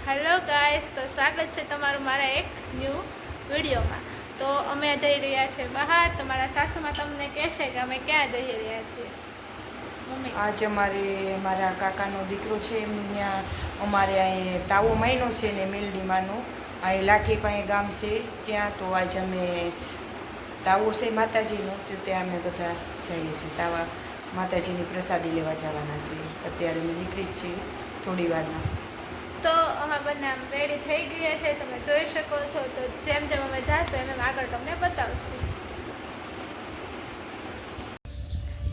Hello guys, તો સ્વાગત છે તમારું મારા એક ન્યૂ વિડીયોમાં। તો અમે જઈ રહ્યા છીએ બહાર। તમારા સાસુમાં તમને કહેશે કે અમે ક્યાં જઈ રહ્યા છીએ। મમ્મી, આજ મારા કાકાનો દીકરો છે એમની ત્યાં અમારે અહીં તાવો મહિનો છે ને મેલડીમાંનો અહીં લાઠી પાસે ગામ છે ત્યાં। તો આજે અમે તાવો છે માતાજીનો, તો ત્યાં અમે બધા જઈએ છીએ તાવા માતાજીની પ્રસાદી લેવા જવાના છીએ। અત્યારે અમે નીકળી જ છીએ થોડી વારમાં। તો અમે બંને આમ રેડી થઈ ગયા છે, તમે જોઈ શકો છો। તો જેમ જેમ અમે જાશું એમ આગળ તમને બતાવશું।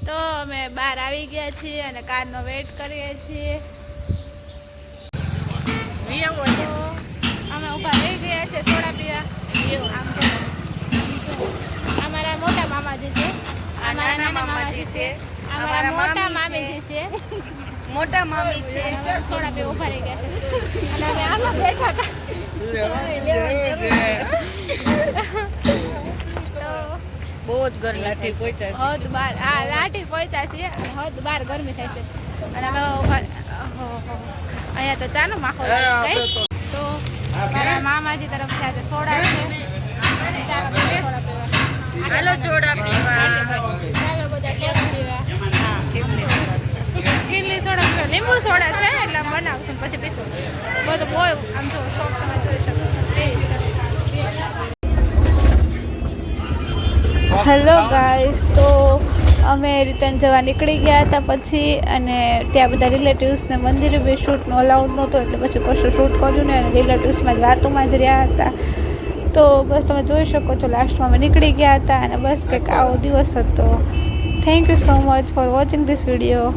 તો અમે બહાર આવી ગયા છીએ અને કારનો વેઇટ કરીએ છીએ। તો અમે ઊભા રહી ગયા છે સોડા પીવા। આમ તો અમારા મોટા મામાજી છે, અમારા નાના મામાજી છે, અમારા મોટા મામીજી છે, મોટા મામી છે। સોડા પીવા ઊભા રહી ગયા છે અને અમે આમાં બેઠા હતા। બહુ જ ગરમી લાઠી પહોંચ્યા હદ બાર લાઠી પહોંચ્યા છીએ અને હદ બાર ગરમી થાય છે અને અમે અહીંયા તો ચાનો માખો તો મારા મામાજી તરફ છે સોડા છે, ચાલો સોડા પીવા, હાલો સોડા પીવા, ચાલો બધા સોડા પીવા। કેટલી સોડા પીવા, લીંબુ સોડા છે એટલે બનાવશું પછી પીશું। બધું બહુ આમ જો શોખ તમે જોઈ શકો છો। હેલો ગાઈસ, તો અમે રિટર્ન જવા નીકળી ગયા હતા પછી, અને ત્યાં બધા રિલેટિવ્સને મંદિરે બી શૂટનો અલાઉડ નહોતો એટલે પછી કશું શૂટ કર્યું ને, અને રિલેટિવ્સમાં જ વાતોમાં જ રહ્યા હતા। તો બસ તમે જોઈ શકો છો લાસ્ટમાં અમે નીકળી ગયા હતા અને બસ કંઈક આવો દિવસ હતો। Thank you so much for watching this video.